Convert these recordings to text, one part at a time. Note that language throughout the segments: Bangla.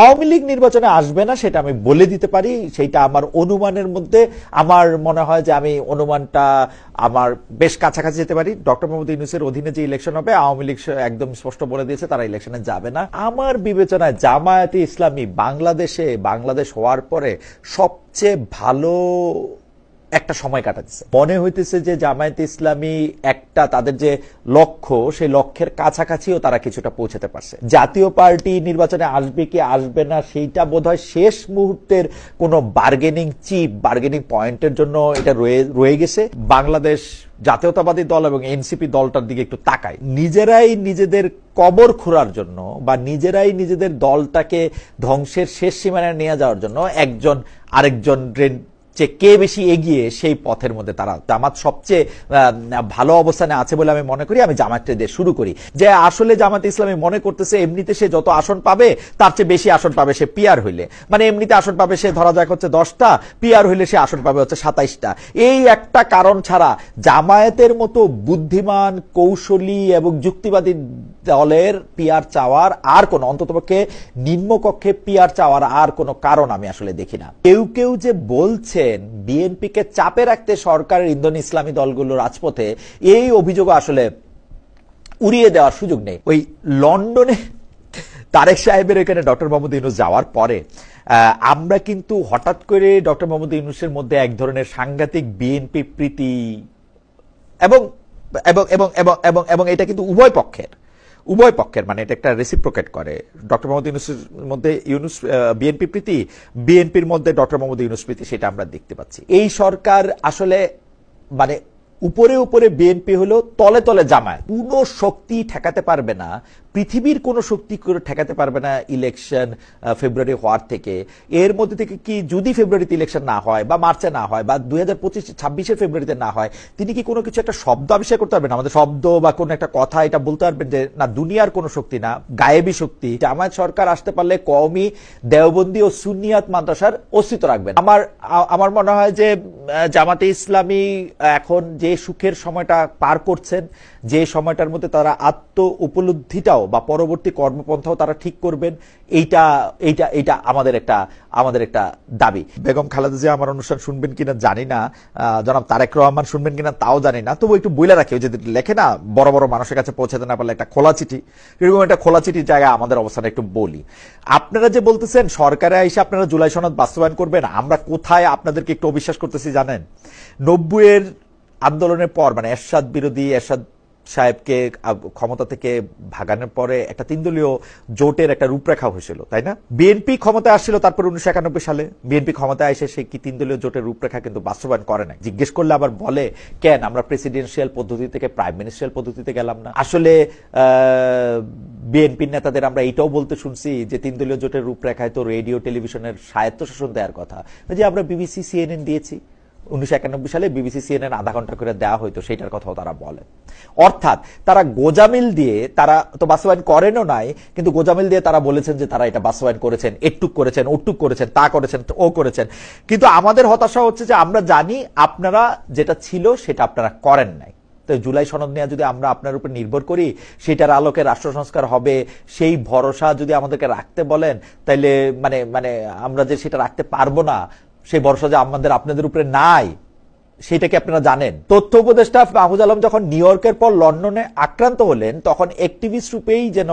আওয়ামী লীগ নির্বাচনে আসবে না সেটা আমি বলে দিতে পারি, সেটা আমার অনুমানের মধ্যে। আমার মনে হয় যে আমি অনুমানটা আমার বেশ কাছাকাছি যেতে পারি। ডক্টর মোহাম্মদ ইউনূসের অধীনে যে ইলেকশন হবে, আওয়ামী লীগ একদম স্পষ্ট বলে দিয়েছে তারা ইলেকশনে যাবে না। আমার বিবেচনায় জামায়াতে ইসলামী বাংলাদেশ হওয়ার পরে সবচেয়ে ভালো একটা সময় কাটাচ্ছে। মনে হইতেছে যে জামায়াতে ইসলামী একটা তাদের যে লক্ষ্য, সেই লক্ষ্যের কাছাকাছিও তারা কিছুটা পৌঁছাতে পারছে। জাতীয় পার্টি নির্বাচনে আসবে কি আসবে না সেইটা বোধহয় শেষ মুহূর্তের কোন বার্গেনিং পয়েন্টের জন্য এটা রয়ে গেছে। বাংলাদেশ জাতীয়তাবাদী দল এবং এনসিপি দলটার দিকে একটু তাকায়, নিজেরাই নিজেদের কবর খোঁড়ার জন্য বা নিজেরাই নিজেদের দলটাকে ধ্বংসের শেষ সীমানায় নিয়ে যাওয়ার জন্য একজন আরেকজন যে কে বেশি এগিয়ে সেই পথের মধ্যে তারা। জামাত সবচেয়ে ভালো অবস্থানে আছে বলে আমি মনে করি। আমি জামাতটা দিয়ে শুরু করি যে আসলে জামাতে ইসলামী মনে করতেছে এমনিতে সে যত আসন পাবে তার চেয়ে বেশি আসন পাবে সে পিআর হইলে। মানে এমনিতে আসন পাবে সে ধরা যাক হচ্ছে 10টা, পিআর হইলে সে আসন পাবে হচ্ছে 27টা। এই একটা কারণ ছাড়া জামায়াতের মতো বুদ্ধিমান, কৌশলী এবং যুক্তিবাদী দলের পিআর চাওয়ার আর কোন, অন্ততপক্ষে নিম্নকক্ষে পিআর চাওয়ার আর কোন কারণ আমি আসলে দেখি না। কেউ যে বলছে বিএনপিকে চাপে রাখতে সরকারের ইন্ধন ইসলামী দলগুলো রাজপথে, এই অভিযোগ আসলে উড়িয়ে দেওয়ার সুযোগ নেই। ওই লন্ডনে তারেক সাহেবের এখানে ডক্টর মোহাম্মদ ইউনূস যাওয়ার পরে আমরা কিন্তু হঠাৎ করে ডক্টর মোহাম্মদ ইউনূসের মধ্যে এক ধরনের সাংঘাতিক বিএনপি প্রীতি এবং এবং এবং এবং এবং এবং এটা কিন্তু উভয় পক্ষের, মানে এটা একটা রেসিপ্রোকেট করে। ডক্টর মোহাম্মদ ইউনূসের মধ্যে বিএনপি প্রীতি, বিএনপির মধ্যে ডক্টর মোহাম্মদ ইউনূস প্রীতি, সেটা আমরা দেখতে পাচ্ছি। এই সরকার আসলে মানে উপরে উপরে বিএনপি হলো, তলে তলে জামায়াত। কোনো শক্তি ঠেকাতে পারবে না, পৃথিবীর কোন শক্তি করে ঠেকাতে পারবে না ইলেকশন ফেব্রুয়ারি হওয়ার থেকে। এর মধ্যে থেকে কি যদি ফেব্রুয়ারিতে ইলেকশন না হয় বা মার্চে না হয় বা 2025-26 ফেব্রুয়ারিতে না হয়, তিনি কি কোনো কিছু একটা শব্দ আবিষ্কার করতে পারবেন? আমাদের শব্দ বা কোন একটা কথা এটা বলতে পারবেন যে না, দুনিয়ার কোন শক্তি না, গায়েবী শক্তি। জামায়াত সরকার আসতে পারলে কওমি, দেওবন্দি ও সুন্নিয়াত মাদ্রাসার অস্তিত্ব রাখবেন। আমার মনে হয় যে জামাতে ইসলামী এখন যে সুখের সময়টা পার করছেন, যে সময়টার মধ্যে তারা আত্ম উপলব্ধিটাও বা পরবর্তী কর্মপন্থাও তারা ঠিক করবেন, এইটা আমাদের একটা দাবি। বেগম খালেদা জিয়া আমার অনুষ্ঠান শুনবেন কিনা জানি না, জনাব তারেক রহমান শুনবেন কিনা তাও জানি না, তবু একটু বইলা রাখি, যদি লেখে না বড় বড় মানুষের কাছে পৌঁছাতে না পারলে একটা খোলা চিঠি, এরকম একটা খোলা চিঠির জায়গায় আমাদের অবস্থানে একটু বলি। আপনারা যে বলতেছেন সরকারে এসে আপনারা জুলাই সনদ বাস্তবায়ন করবেন, আমরা কোথায় আপনাদেরকে একটু অবিশ্বাস করতেছি জানেন? 90-এর আন্দোলনের পর, মানে এরশাদ বিরোধী, এরশাদ সাহেবকে ক্ষমতা থেকে ভাগানোর পরে একটা 3 দলীয় জোটের একটা রূপরেখা হয়েছিল, তাই না? বিএনপি ক্ষমতায় আসছিল তারপর 1991 সালে। বিএনপি ক্ষমতায় এসে সে কি 3 দলীয় জোটের রূপরেখা কিন্তু বাস্তবায়ন করে নাই। জিজ্ঞেস করলে আবার বলে কেন আমরা প্রেসিডেন্সিয়াল পদ্ধতি থেকে প্রাইম মিনিস্টারিয়াল পদ্ধতিতে গেলাম না। আসলে বিএনপির নেতাদের আমরা এইটাও বলতে শুনছি যে 3 দলীয় জোটের রূপরেখায় তো রেডিও টেলিভিশনের স্বায়ত্তশাসন দেওয়ার কথা, যে আমরা বিবিসি CNN দিয়েছি। 1991 সালে বিবিসি CNN আধা ঘন্টা করে দেওয়া হইতো, সেইটার কথাও তারা বলে। অর্থাৎ তারা গোজামিল দিয়ে, তারা তো বাস্তবায়ন করেনও নাই, কিন্তু গোজামিল দিয়ে তারা বলেছেন যে তারা এটা বাস্তবায়ন করেছেন, এটুক করেছেন, ওটুক করেছেন, তা করেছেন, ও করেছেন। কিন্তু আমাদের হতাশা হচ্ছে যে আমরা জানি আপনারা যেটা ছিল সেটা আপনারা করেন নাই। তো জুলাই সনদ নিয়ে যদি আমরা আপনার উপর নির্ভর করি, সেটার আলোকে রাষ্ট্র সংস্কার হবে, সেই ভরসা যদি আমাদেরকে রাখতে বলেন, তাইলে মানে আমরা যে সেটা রাখতে পারবো না, সেই ভরসা যে আমাদের আপনাদের উপরে নাই, সেটা কি আপনারা জানেন? তথ্য উপদেষ্টা মাহফুজ আলম যখন নিউ ইয়র্কের পর লন্ডনে আক্রান্ত হলেন, তখন অ্যাক্টিভিস্ট রূপেই যেন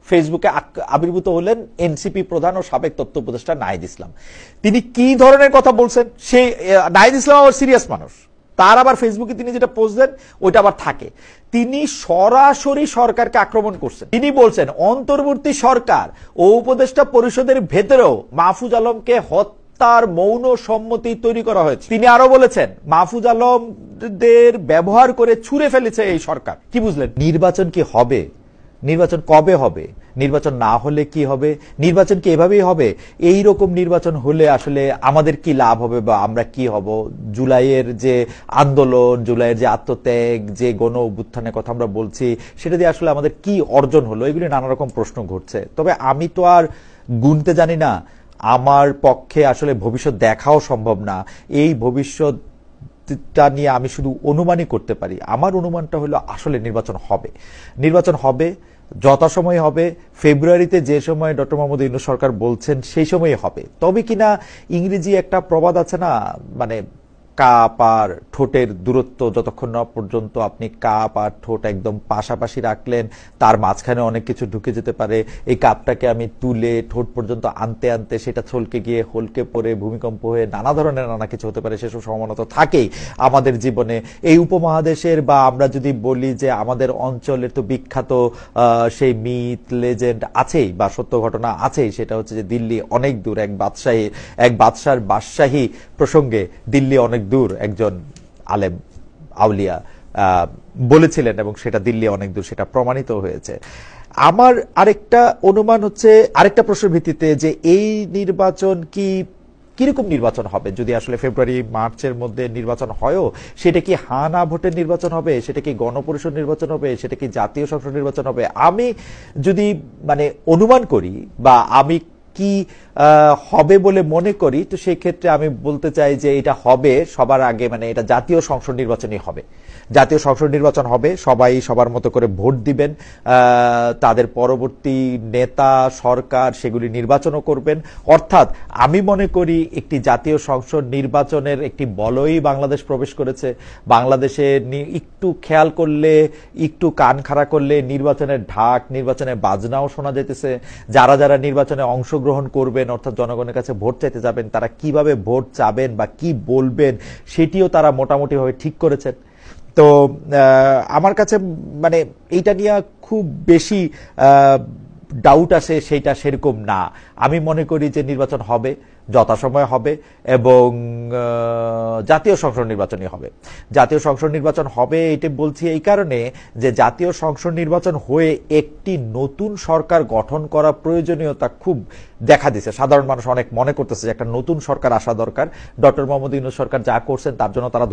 ফেসবুকে আবির্ভূত হলেন এনসিপি প্রধান ও সাবেক তথ্য উপদেষ্টা নাহিদ ইসলাম। তিনি কি ধরনের কথা বলছেন? সেই নাহিদ ইসলাম আবার সিরিয়াস মানুষ, তার আবার ফেসবুকে তিনি যেটা পোস্ট দেন ওইটা আবার থাকে। তিনি সরাসরি সরকারকে আক্রমণ করছেন। তিনি বলছেন অন্তর্বর্তী সরকার ও উপদেষ্টা পরিষদের ভেতরেও মাহফুজ আলমকে তার মৌন সম্মতি তৈরি করা হয়েছে। তিনি আরো বলেছেন মাহফুজ আলমদের ব্যবহার করে ছুঁড়ে ফেলেছে এই সরকার। কি বুঝলেন? নির্বাচন কি হবে? নির্বাচন কবে হবে? নির্বাচন না হলে কি হবে? নির্বাচন কি এভাবেই হবে? এই রকম নির্বাচন হলে আসলে আমাদের কি লাভ হবে বা আমরা কি হব? জুলাইয়ের যে আন্দোলন, জুলাইয়ের যে আত্মত্যাগ, যে গণ অভ্যুত্থানের কথা আমরা বলছি, সেটা দিয়ে আসলে আমাদের কি অর্জন হলো? এগুলি নানা রকম প্রশ্ন ঘুরছে। তবে আমি তো আর গুনতে জানি না, আমার পক্ষে আসলে ভবিষ্যৎ দেখাও সম্ভব না। এই ভবিষ্যৎটা নিয়ে আমি শুধু অনুমানই করতে পারি। আমার অনুমানটা হলো আসলে নির্বাচন হবে। যথাসময় হবে, ফেব্রুয়ারিতে যে সময় ডক্টর মোহাম্মদ ইউনূস সরকার বলছেন সেই সময় হবে। তবে কিনা ইংরেজি একটা প্রবাদ আছে না, মানে কাপ আর ঠোঁটের দূরত্ব যতক্ষণ না পর্যন্ত আপনি কাপ আর ঠোঁট একদম পাশাপাশি রাখলেন, তার মাঝখানে অনেক কিছু ঢুকে যেতে পারে। এই কাপটাকে আমি তুলে ঠোঁট পর্যন্ত আনতে আনতে সেটা ছলকে গিয়ে হলকে পড়ে ভূমিকম্প হয়ে নানা ধরনের নানা কিছু হতে পারে, সেসব সম্ভাবনা তো থাকেই আমাদের জীবনে। এই উপমহাদেশের বা আমরা যদি বলি যে আমাদের অঞ্চলের তো বিখ্যাত সেই মিথ লেজেন্ড আছেই বা সত্য ঘটনা আছেই, সেটা হচ্ছে যে দিল্লি অনেক দূর। এক বাদশার বাদশাহী প্রসঙ্গে দিল্লি অনেক দূর একজন আলেম আউলিয়া বলেছিলেন এবং সেটা দিল্লি অনেক দূর, সেটা প্রমাণিত হয়েছে। আমার আরেকটা অনুমান হচ্ছে আরেকটা প্রশ্নের ভিত্তিতে যে এই নির্বাচন কিরকম নির্বাচন হবে, যদি আসলে ফেব্রুয়ারি মার্চের মধ্যে নির্বাচন হয়ও, সেটা কি হা না ভোটের নির্বাচন হবে, সেটা কি গণপরিষদ নির্বাচন হবে, সেটা কি জাতীয় সংসদ নির্বাচন হবে? আমি যদি মানে অনুমান করি বা আমি কি হবে বলে মনে করি, তো সেই ক্ষেত্রে আমি বলতে চাই যে এটা হবে সবার আগে, মানে এটা জাতীয় সংসদ নির্বাচনই হবে। জাতীয় সংসদ নির্বাচন হবে, সবাই সবার মতো করে ভোট দিবেন, তাদের পরবর্তী নেতা সরকার সেগুলি নির্বাচনও করবেন। অর্থাৎ আমি মনে করি একটি জাতীয় সংসদ নির্বাচনের একটি বলয়ই বাংলাদেশ প্রবেশ করেছে। বাংলাদেশে একটু খেয়াল করলে, একটু কান খাড়া করলে নির্বাচনের ঢাক, নির্বাচনের বাজনাও শোনা যেতেছে। যারা যারা নির্বাচনে অংশগ্রহণ করবেন, অর্থাৎ জনগণের কাছে ভোট চাইতে যাবেন, তারা কিভাবে ভোট চাবেন বা কি বলবেন সেটিও তারা মোটামুটি ভাবে ঠিক করেছেন। তো আমার কাছে মানে এইটা নিয়ে খুব বেশি ডাউট আছে সেটা সেরকম না। আমি মনে করি যে নির্বাচন হবে, যথাসময় হবে এবং জাতীয় সংসদ নির্বাচনই হবে। জাতীয় সংসদ নির্বাচন হবে এটা বলছি এই কারণে যে জাতীয় সংসদ নির্বাচন হয়ে একটি নতুন সরকার গঠন করা প্রয়োজনীয়তা খুব দেখা দিচ্ছে। সাধারণ মানুষ অনেক মনে করতেছে যে একটা নতুন সরকার আসা দরকার। ডক্টর মোহাম্মদ ইউনূস সরকার যা করছেন তার জন্য তারা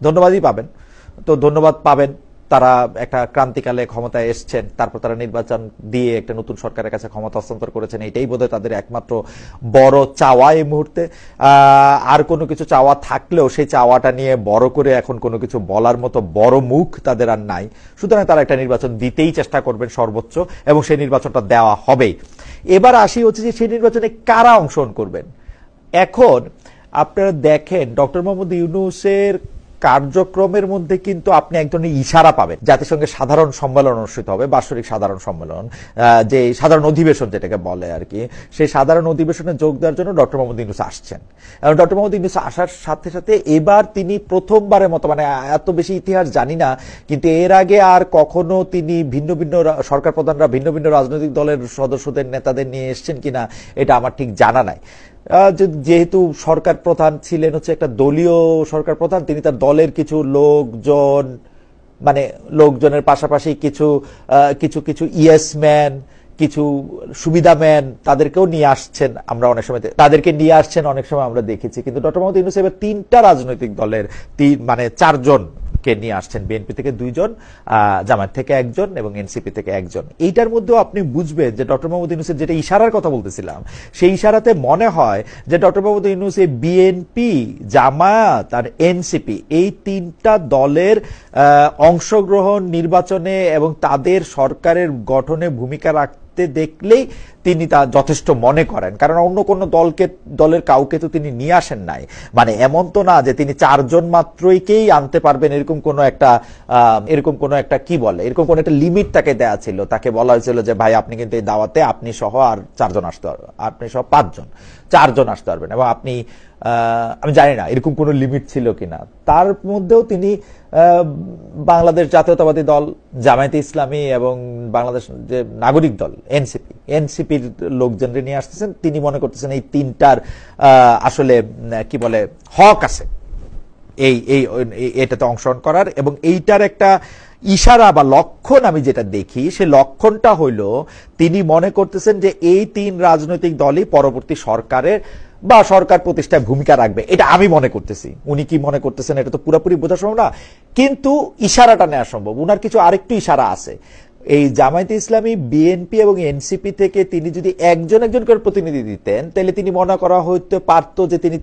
ধন্যবাদই পাবেন। তো ধন্যবাদ পাবেন, তারা একটা ক্রান্তিকালে ক্ষমতায় এসছেন, তারপর তারা নির্বাচন দিয়ে একটা নতুন সরকারের কাছে ক্ষমতা হস্তান্তর করেছেন। এটাই বোধহয় তাদের একমাত্র বড় চাওয়া এই মুহূর্তে। আর কোনো কিছু চাওয়া থাকলেও সেই চাওয়াটা নিয়ে বড় করে এখন কোনো কিছু বলার মতো বড় মুখ তাদের আর নাই। সুতরাং তারা একটা নির্বাচন দিতেই চেষ্টা করবেন সর্বোচ্চ, এবং সেই নির্বাচনটা দেওয়া হবেই। এবার আসি হচ্ছে যে সেই নির্বাচনে কারা অংশগ্রহণ করবেন। এখন আপনারা দেখেন ডক্টর মোহাম্মদ ইউনূসের কার্যক্রমের মধ্যে কিন্তু আপনি এক ধরনের ইশারা পাবেন। জাতিসংঘের সাধারণ সম্মেলন অনুষ্ঠিত হবে, বার্ষিক সাধারণ সম্মেলন, যে সাধারণ অধিবেশন যেটাকে বলে আর কি, সেই সাধারণ অধিবেশনে যোগ দেওয়ার জন্য ডক্টর মোহাম্মদ ইউনূস আসছেন। এবং ডক্টর মোহাম্মদ ইউনূস আসার সাথে সাথে এবার তিনি প্রথমবারের মতো, মানে এত বেশি ইতিহাস জানি না, কিন্তু এর আগে আর কখনো তিনি ভিন্ন ভিন্ন সরকার প্রধানরা ভিন্ন ভিন্ন রাজনৈতিক দলের সদস্যদের নেতাদের নিয়ে এসছেন কিনা এটা আমার ঠিক জানা নাই। যেহেতু সরকার প্রধান ছিলেন হচ্ছে একটা দলীয় সরকার প্রধান, তিনি তার দলের কিছু লোকজন, মানে লোকজনের পাশাপাশি কিছু কিছু কিছু ইয়েসম্যান, কিছু সুবিধাম্যান, তাদেরকেও নিয়ে আসছেন। আমরা অনেক সময় তাদেরকে নিয়ে আসছেন, অনেক সময় আমরা দেখেছি। কিন্তু ডক্টর মোহাম্মদ ইউনূস এবার তিনটা রাজনৈতিক দলের মানে 4 জনকে নিয়ে আসছেন। বিএনপি থেকে 2 জন, জামায়াত থেকে 1 জন এবং এনসিপি থেকে 1 জন। এইটার মধ্যেও আপনি বুঝবেন যে ডক্টর মোহাম্মদ ইউনূসের যেটা ইশারার কথা বলতেছিলাম, সেই ইশারাতে মনে হয় যে ডক্টর মোহাম্মদ ইউনূস এই বিএনপি, জামায়াত আর এনসিপি এই 3টা দলের অংশগ্রহণ নির্বাচনে এবং তাদের সরকারের গঠনে ভূমিকা রাখতে দেখলেই তিনি তা যথেষ্ট মনে করেন। কারণ অন্য কোন দলের কাউকে তো তিনি নিয়ে আসেন নাই। মানে এমন তো না যে তিনি 4 জন মাত্রইকেই আনতে পারবেন, এরকম কোন একটা কি বলে, এরকম কোন একটা লিমিট তাকে দেয়া ছিল। তাকে বলা হয়েছিল যে ভাই আপনি কিন্তু এই দাওয়াতে আপনি সহ আর 4 জন আসতে পারবেন, আপনি সহ 5 জন, 4 জন আসতে পারবেন, এবং আপনি আমি জানি না এরকম কোন লিমিট ছিল কিনা। তার মধ্যেও তিনি বাংলাদেশ জাতীয়তাবাদী দল, জামায়াতে ইসলামী এবং বাংলাদেশ যে নাগরিক দল এনসিপির লোকজনকে নিয়ে আসতেছেন। তিনি মনে করতেছেন এই 3টার আসলে কি বলে হক আছে এটাতে অংশগ্রহণ করার, এবং এইটার একটা ইশারা বা লক্ষণ আমি যেটা দেখি, সে লক্ষণটা হইল তিনি মনে করতেছেন যে এই 3 রাজনৈতিক দলই পরবর্তী সরকারের বা সরকার প্রতিষ্ঠায় ভূমিকা রাখবে। এটা আমি মনে করতেছি। উনি কি মনে করতেছেন এটা তো পুরোপুরি বোঝা সম্ভব না, কিন্তু ইশারাটা নেওয়া সম্ভব। উনার কিছু আরেকটু ইশারা আছে। এই জামায়াতে ইসলামী, বিএনপি এবং এনসিপি থেকে তিনি যদি একজন একজন করে প্রতিনিধি দিতেন, তাহলে তিনি মনে করা হইতে পারতো যে তিনি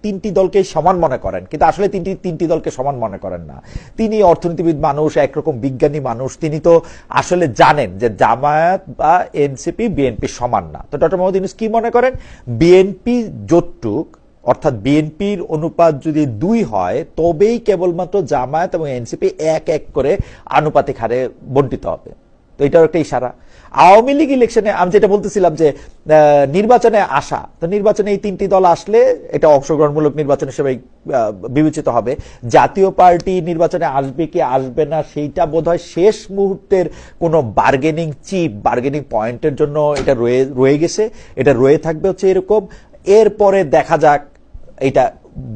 তিনটি দলকে সমান মনে করেন, কিন্তু আসলে তিনটি দলকে সমান মনে করেন না। তিনি অর্থনীতিবিদ মানুষ, একরকম বিজ্ঞানী মানুষ, তিনি তো আসলে জানেন যে জামায়াত বা এনসিপি বিএনপি সমান না। তো ডক্টর মোহাম্মদ ইউনূস কি মনে করেন, বিএনপি জোটটুক অর্থাৎ বিএনপির অনুপাত যদি 2 হয় তবেই কেবলমাত্র জামায়াত এবং এনসিপি এক এক করে আনুপাতিক হারে বন্টিত হবে। তো এটাও একটা ইশারা। আওয়ামী লীগ ইলেকশনে আমি যেটা বলতেছিলাম যে নির্বাচনে আসা, তো নির্বাচনে এই তিনটি দল আসলে এটা অংশগ্রহণমূলক নির্বাচন হিসেবে বিবেচিত হবে। জাতীয় পার্টি নির্বাচনে আসবে কি আসবে না সেইটা বোধহয় শেষ মুহূর্তের কোনো বার্গেনিং পয়েন্টের জন্য এটা রয়ে গেছে, এটা রয়ে থাকবে হচ্ছে এরকম। এরপরে দেখা যাক এটা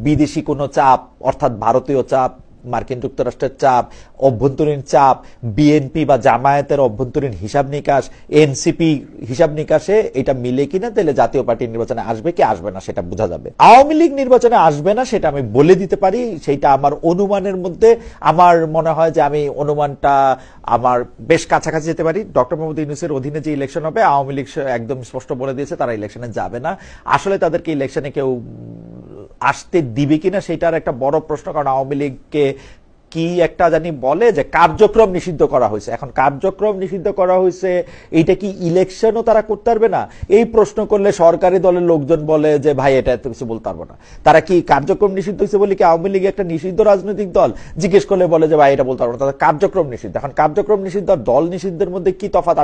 বিদেশি কোনো চাপ, অর্থাৎ ভারতীয় চাপ, মার্কিন যুক্তরাষ্ট্রের চাপ, অভ্যন্তরীণ চাপ, বিএনপি বা জামায়াতের অভ্যন্তরীণ হিসাব নিকাশ, এনসিপি হিসাব নিকাশে এটা মিলে কিনা, তাহলে জাতীয় পার্টি নির্বাচনে আসবে কি আসবে না সেটা বোঝা যাবে। আওয়ামী লীগ নির্বাচনে আসবে না সেটা আমি বলে দিতে পারি, সেটা আমার অনুমানের মধ্যে। আমার মনে হয় যে আমি অনুমানটা আমার বেশ কাছাকাছি যেতে পারি। ডক্টর মোহাম্মদ ইউনূসের অধীনে যে ইলেকশন হবে, আওয়ামী লীগ একদম স্পষ্ট বলে দিয়েছে তারা ইলেকশনে যাবে না। আসলে তাদেরকে ইলেকশনে কেউ আসতে দিবে কিনা সেটার একটা বড় প্রশ্ন, কারণ আওয়ামী লীগকে কি একটা জানি বলে যে কার্যক্রম নিষিদ্ধ করা হয়েছে। এখন কার্যক্রম নিষিদ্ধ করা হয়েছে, এইটা কি ইলেকশনও তারা করতে পারবে না? এই প্রশ্ন করলে সরকারি দলের লোকজন বলে যে ভাই এটা এত কিছু বলতে পারবো না। তারা কি কার্যক্রম নিষিদ্ধ হয়েছে বলে কি আওয়ামী লীগ একটা নিষিদ্ধ রাজনৈতিক দল? জিজ্ঞেস করলে বলে যে ভাই এটা বলতে পারবো না, তাদের কার্যক্রম নিষিদ্ধ। এখন কার্যক্রম নিষিদ্ধ আর দল নিষিদ্ধের মধ্যে কি তফাৎ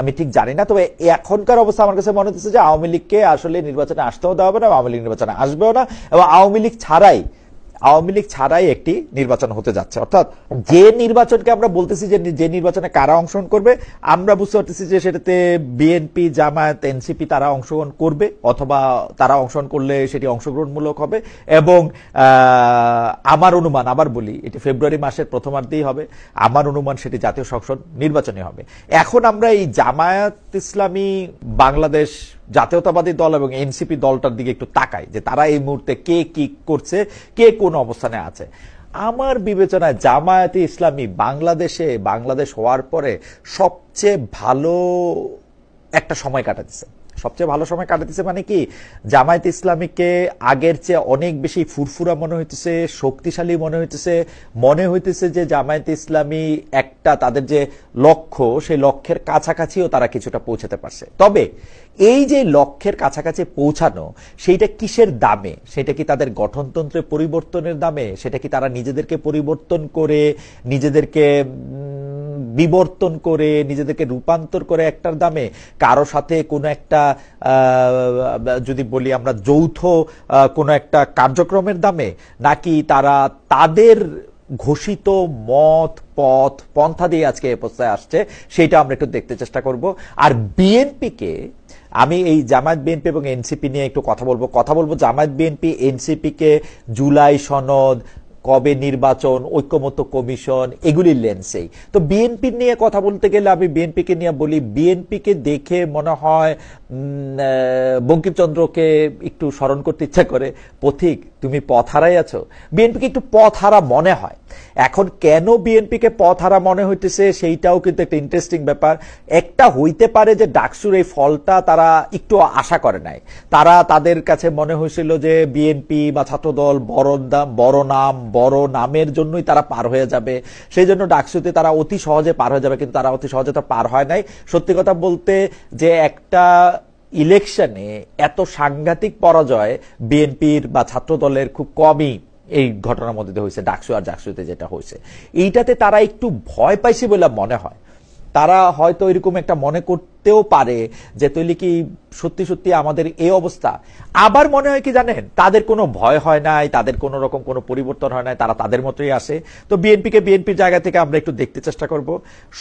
আমি ঠিক জানি না। তবে এখনকার অবস্থা আমার কাছে মনে হচ্ছে যে আওয়ামী লীগকে আসলে নির্বাচনে আসতেও দেওয়া হবে না, আওয়ামী লীগ নির্বাচনে আসবেও না, এবং আওয়ামী লীগ ছাড়াই একটি নির্বাচন হতে যাচ্ছে। অর্থাৎ যে নির্বাচনকে আমরা বলতেছি যে নির্বাচনে কারা অংশগ্রহণ করবে, আমরা বুঝতে পারতেছি যে সেটাতে বিএনপি, জামায়াত, এনসিপি তারা অংশগ্রহণ করবে, অথবা তারা অংশগ্রহণ করলে সেটি অংশগ্রহণমূলক হবে। এবং আমার অনুমান, আবার বলি, এটি ফেব্রুয়ারি মাসের প্রথমার্ধেই হবে। আমার অনুমান সেটি জাতীয় সংসদ নির্বাচনে হবে। এখন আমরা এই জামায়াত ইসলামী বাংলাদেশ জাতীয়তাবাদী দল এবং এনসিপি দলটার দিকে একটু তাকাই যে তারা এই মুহূর্তে কে কি করছে, কে কোন অবস্থানে আছে। আমার বিবেচনায় জামায়াতে ইসলামী বাংলাদেশ হওয়ার পরে সবচেয়ে ভালো একটা সময় কাটাতেছে। সবচেয়ে ভালো সময় কাটাতেছে মানে কি, জামায়াত ইসলামীকে আগের চেয়ে অনেক বেশি ফুরফুরা মনে হইতেছে, শক্তিশালী মনে হইতেছে যে জামায়াত ইসলামী একটা তাদের যে লক্ষ্য, সেই লক্ষ্যের কাছাকাছিও তারা কিছুটা পৌঁছাতে পারছে। তবে এই যে লক্ষ্যের কাছাকাছি পৌঁছানো, সেইটা কিসের দামে? সেটা কি তাদের গঠনতন্ত্রের পরিবর্তনের দামে? সেটা কি তারা নিজেদেরকে পরিবর্তন করে, নিজেদেরকে বিবর্তন করে, নিজেদেরকে রূপান্তর করে একটার দামে? কারো সাথে কোনো একটা যদি বলি আমরা যৌথ কোনো একটা কার্যক্রমের দামে? নাকি তারা তাদের ঘোষিত পন্থা দিয়ে আজকে এ অবস্থায় আসছে? সেটা আমরা একটু দেখতে চেষ্টা করব। আর বিএনপিকে আমি এই জামায়াত, বিএনপি এবং এনসিপি নিয়ে একটু কথা বলবো। জামায়াত, বিএনপি, এনসিপিকে জুলাই সনদ, কবে নির্বাচন, ঐক্যমত্য কমিশন, এগুলির লেন্সেই। তো বিএনপি নিয়ে কথা বলতে গেলে আমি বিএনপিকে নিয়ে বলি, বিএনপিকে দেখে মনে হয় বঙ্কিমচন্দ্রকে একটু স্মরণ করতে ইচ্ছা করে, পথিক তুমি পথ হারাই আছো। বিএনপিকে একটু পথ হারা মনে হয়। এখন কেন বিএনপিকে পথ হারা মনে হইতেছে সেইটাও কিন্তু একটা ইন্টারেস্টিং ব্যাপার। একটা হইতে পারে যে ডাকসুর এই ফলটা তারা একটু আশা করে নাই। তাদের কাছে মনে হয়েছিল যে বিএনপি বা ছাত্রদল বড় নামের জন্যই তারা পার হয়ে যাবে, সেই জন্য ডাকসুতে তারা অতি সহজে পার হয়ে যাবে, কিন্তু তারা অতি সহজে তো পার হয় নাই। সত্যি কথা বলতে যে একটা ইলেকশনে এত সাংঘাতিক পরাজয় বিএনপির বা ছাত্রদলের খুব কমই এই ঘটনার মধ্যে হয়েছে, ডাকসু আর জাকসুতে যেটা হয়েছে। এইটাতে তারা একটু ভয় পাইছে বলে মনে হয়। তারা হয়তো এরকম একটা মনে করতেও পারে যে তৈলি কি সত্যি সত্যি আমাদের এই অবস্থা। আবার মনে হয় কি জানেন, তাদের কোনো ভয় হয় নাই, তাদের কোনো রকম কোনো পরিবর্তন হয় নাই, তারা তাদের মতোই আসে। তো বিএনপিকে বিএনপির জায়গা থেকে আমরা একটু দেখতে চেষ্টা করব।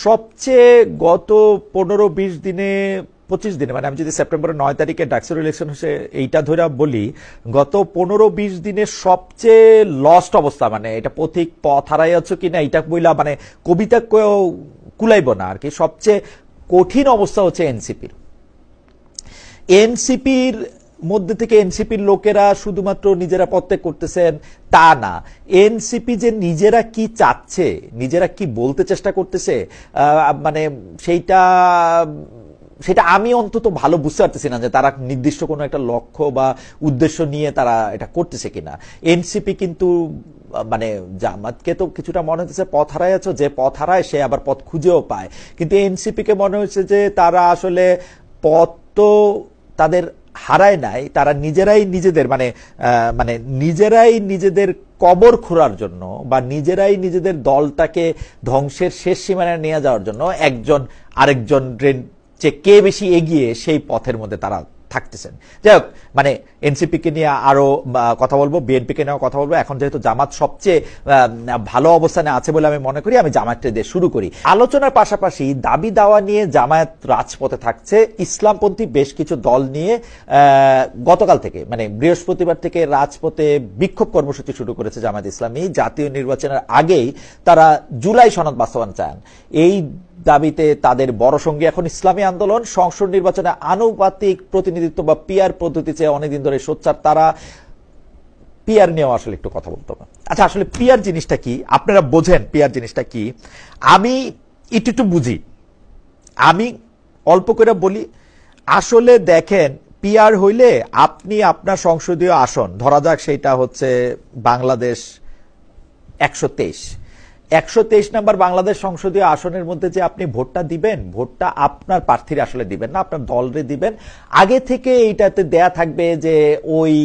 সবচেয়ে গত 15-20 দিনে, 25 দিনে, মানে আমি যদি সেপ্টেম্বরের 9 তারিখে ডাকসুর ইলেকশন হচ্ছে এইটা ধরে বলি, গত 15-20 দিনে সবচেয়ে লস্ট অবস্থা, মানে এটা পথিক পথ হারাই আছো কিনা এটা বইলা মানে কবিতা কেউ কুলাইব না আর কি। সবচেয়ে কঠিন অবস্থা হচ্ছে এনসিপির মধ্যে থেকে এনসিপির লোকেরা শুধুমাত্র নিজেরা প্রত্যেক করতেছেন তা না, এনসিপি যে নিজেরা কি চাচ্ছে, নিজেরা কি বলতে চেষ্টা করতেছে, মানে সেটা আমি অন্তত ভালো বুঝতে পারতেছি না যে তারা নির্দিষ্ট কোনো একটা লক্ষ্য বা উদ্দেশ্য নিয়ে তারা এটা করতেছে কিনা। এনসিপি কিন্তু মানে জামাতকে তো কিছুটা মনে হচ্ছে পথ হারায় আছে, যে পথ হারায় সে আবার পথ খুঁজেও পায়, কিন্তু এনসিপি কে মনে হচ্ছে যে তারা আসলে পথ তো তাদের হারায় নাই, তারা নিজেরাই নিজেদের মানে নিজেরাই নিজেদের কবর খোঁড়ার জন্য বা নিজেরাই নিজেদের দলটাকে ধ্বংসের শেষ সীমানায় নিয়ে যাওয়ার জন্য একজন আরেকজন যে কে বেশি এগিয়ে সেই পথের মধ্যে তারা থাকতেছেন। যাই হোক, মানে এনসিপি কে নিয়ে আরো কথা বলবো, বিএনপি কে নিয়েও কথা বলবো। এখন যেহেতু জামাত সবচেয়ে ভালো অবস্থানে আছে বলে আমি মনে করি, আমি জামাতটা দিয়ে শুরু করি। আলোচনার পাশাপাশি দাবি দাওয়া নিয়ে জামায়াত রাজপথে থাকছে। ইসলামপন্থী বেশ কিছু দল নিয়ে গতকাল থেকে মানে বৃহস্পতিবার থেকে রাজপথে বিক্ষোভ কর্মসূচি শুরু করেছে জামায়াত ইসলামী। জাতীয় নির্বাচনের আগেই তারা জুলাই সনদ বাস্তবায়ন চান, এই দাবিতে তাদের বড় সঙ্গী এখন ইসলামী আন্দোলন। সংসদ নির্বাচনে আনুপাতিক প্রতিনিধিত্ব বা পিআর পদ্ধতি চেয়ে অনেকদিন ধরে সোচ্চার তারা। পিআর নিয়েও আসলে একটু কথা বলতে হবে। আচ্ছা, আসলে পিআর জিনিসটা কি আপনারা বোঝেন? পিআর জিনিসটা কি আমি একটু বুঝি, আমি অল্প করে বলি। আসলে দেখেন, পিআর হইলে আপনি আপনার সংসদীয় আসন, ধরা যাক সেইটা হচ্ছে বাংলাদেশ 123 নম্বর বাংলাদেশ সংসদীয় আসনের মধ্যে যে আপনি ভোটটা দিবেন, ভোটটা আপনার প্রার্থীর আসলে দিবেন না, আপনার দলরে দিবেন। আগে থেকে এইটাতে দেয়া থাকবে যে ওই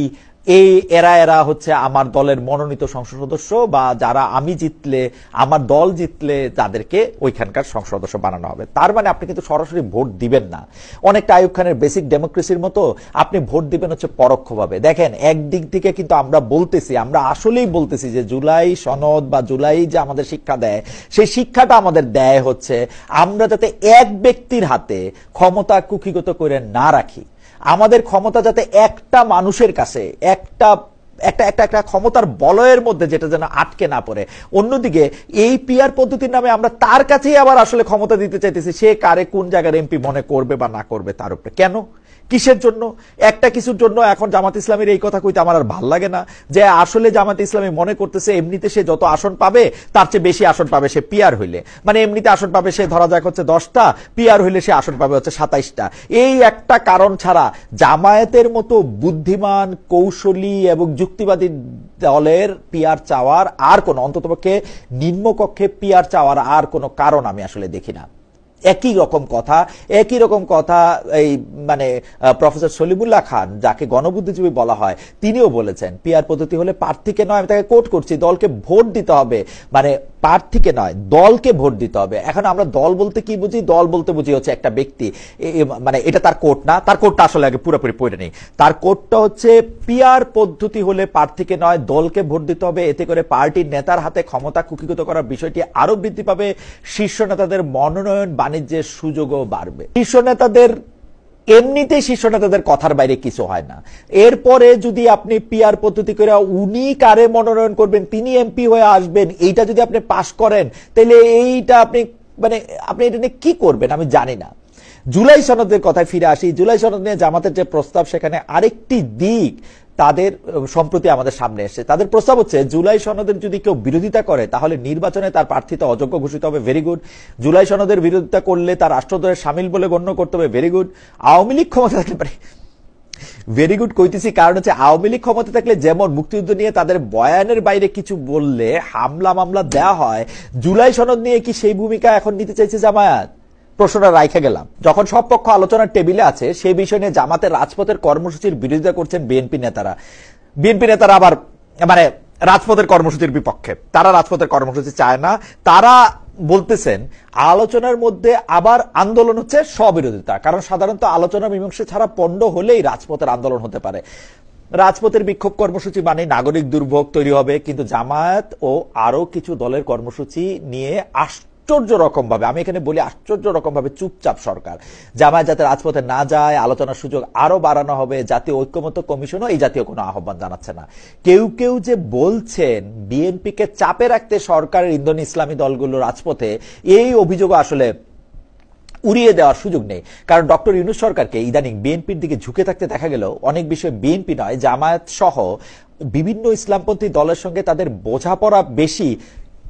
এরা হচ্ছে আমার দলের মনোনীত সংসদ সদস্য, বা যারা আমি জিতলে, আমার দল জিতলে তাদেরকে ওইখানকার সংসদ সদস্য বানানো হবে। তার মানে আপনি কিন্তু সরাসরি ভোট দিবেন না, অনেকটা আইয়ুব খানের বেসিক ডেমোক্রেসির মতো আপনি ভোট দিবেন হচ্ছে পরোক্ষভাবে। দেখেন, একদিক থেকে কিন্তু আমরা আসলেই বলতেছি যে জুলাই সনদ বা জুলাই যে আমাদের শিক্ষা দেয়, সেই শিক্ষাটা আমাদের দেয় হচ্ছে আমরা যাতে এক ব্যক্তির হাতে ক্ষমতা কুক্ষিগত করে না রাখি, আমাদের ক্ষমতা যাতে একটা মানুষের কাছে একটা ক্ষমতার বলয়ের মধ্যে যেটা যেন আটকে না পড়ে। অন্যদিকে এই পিআর পদ্ধতির নামে আমরা তার কাছেই আবার আসলে ক্ষমতা দিতে চাইতেছি, সে কারে কোন জায়গার এমপি মনে করবে বা না করবে তার উপরে। কেন, কিসের জন্য? একটা কিছুর জন্য। এখন জামাত ইসলামের এই কথা কইতে আমার আর ভাল লাগে না যে আসলে জামাত ইসলামী মনে করতেছে এমনিতে সে যত আসন পাবে তার চেয়ে বেশি আসন পাবে সে পিআর হইলে। মানে এমনিতে আসন পাবে সে ধরা যাক হচ্ছে 10টা, পিআর হইলে সে আসন পাবে হচ্ছে 27টা। এই একটা কারণ ছাড়া জামায়াতের মতো বুদ্ধিমান, কৌশলী এবং যুক্তিবাদী দলের পিআর চাওয়ার আর কোন, অন্ততপক্ষে নিম্নকক্ষে পিআর চাওয়ার আর কোনো কারণ আমি আসলে দেখি না। একই রকম কথা এই মানে প্রফেসর সলিমুল্লাহ খান, যাকে গণবুদ্ধিজীবী বলা হয়, তিনিও বলেছেন পিআর পদ্ধতি হলে প্রার্থীকে নয়, আমি তাকে কোট করছি, দলকে ভোট দিতে হবে। মানে প্রার্থীকে নয়, দলকে ভোট দিতে হবে। এখন আমরা দল বলতে কি বুঝি? দল বলতে বুঝি হচ্ছে একটা ব্যক্তি। মানে এটা তার কোট না, তার কোটটা আসলে আগে পুরোপুরি পড়ে নেই। তার কোটটা হচ্ছে পিআর পদ্ধতি হলে প্রার্থীকে নয়, দলকে ভোট দিতে হবে। এতে করে পার্টির নেতার হাতে ক্ষমতা কুক্ষিগত করার বিষয়টি আরো বৃদ্ধি পাবে, শীর্ষ নেতাদের মনোনয়ন বাণিজ্যের সুযোগও বাড়বে। এমনিতেই শীর্ষ নেতাদের কথার বাইরে কিছু হয় না। এরপরে যদি আপনি পিআর পদ্ধতি করে উনি কারে মনোনয়ন করবেন, তিনি এমপি হয়ে আসবেন, এইটা যদি আপনি পাশ করেন, তাহলে এইটা আপনি এটা নিয়ে কি করবেন আমি জানি না। জুলাই সনদের কথায় ফিরে আসি। জুলাই সনদ নিয়ে জামাতের যে প্রস্তাব, সেখানে আরেকটি দিক তাদের সম্প্রতি আমাদের সামনে এসেছে। তাদের প্রস্তাব হচ্ছে জুলাই সনদের যদি কেউ বিরোধিতা করে তাহলে নির্বাচনে তার প্রার্থিতা অযোগ্য ঘোষিত হবে, ভেরি গুড। জুলাই সনদের বিরোধিতা করলে তার রাষ্ট্রদ্রোহের সামিল বলে গণ্য করতে হবে, ভেরি গুড। আওয়ামী লীগ ক্ষমতা থাকলে পারে, ভেরি গুড কইতেছি, কারণ হচ্ছে আওয়ামী লীগ ক্ষমতা থাকলে যেমন মুক্তিযুদ্ধ নিয়ে তাদের বয়ানের বাইরে কিছু বললে হামলা মামলা দেওয়া হয়, জুলাই সনদ নিয়ে কি সেই ভূমিকা এখন নিতে চাইছে জামায়াত? প্রশ্নটা রাইখে গেলাম। যখন সব পক্ষ আলোচনার টেবিলে আছে, সেই বিষয় নিয়ে জামাতের রাজপথের কর্মসূচির বিরোধিতা করছেন বিএনপি নেতারা আবার মানে রাজপথের কর্মসূচির বিপক্ষে। তারা রাজপথের কর্মসূচি চায় না। তারা বলতেছেন আলোচনার মধ্যে আবার আন্দোলন হচ্ছে স্ববিরোধিতা, কারণ সাধারণত আলোচনা মীমাংসা ছাড়া পণ্ড হলেই রাজপথের আন্দোলন হতে পারে। রাজপথের বিক্ষোভ কর্মসূচি মানে নাগরিক দুর্ভোগ তৈরি হবে। কিন্তু জামায়াত ও আরো কিছু দলের কর্মসূচি নিয়ে আশ্চর্য রকম ভাবে, আমি এখানে বলি আশ্চর্য রকম ভাবে চুপচাপ সরকার। জামায়াত যাতে রাজপথে না যায়, আলোচনার সুযোগ আরো বাড়ানো হবে, জাতীয় ঐক্যমত্য কমিশনও এই জাতীয় কোনো আহ্বান জানাচ্ছে না। কেউ যে বলছেন বিএনপিকে চাপে রাখতে সরকারের ইন্ধন ইসলামী দলগুলো রাজপথে, এই অভিযোগ আসলে উড়িয়ে দেওয়ার সুযোগ নেই। কারণ ডক্টর ইউনূস সরকারকে ইদানিং বিএনপির দিকে ঝুঁকে থাকতে দেখা গেল অনেক বিষয়ে বিএনপি নয়, জামায়াত সহ বিভিন্ন ইসলামপন্থী দলের সঙ্গে তাদের বোঝাপড়া বেশি।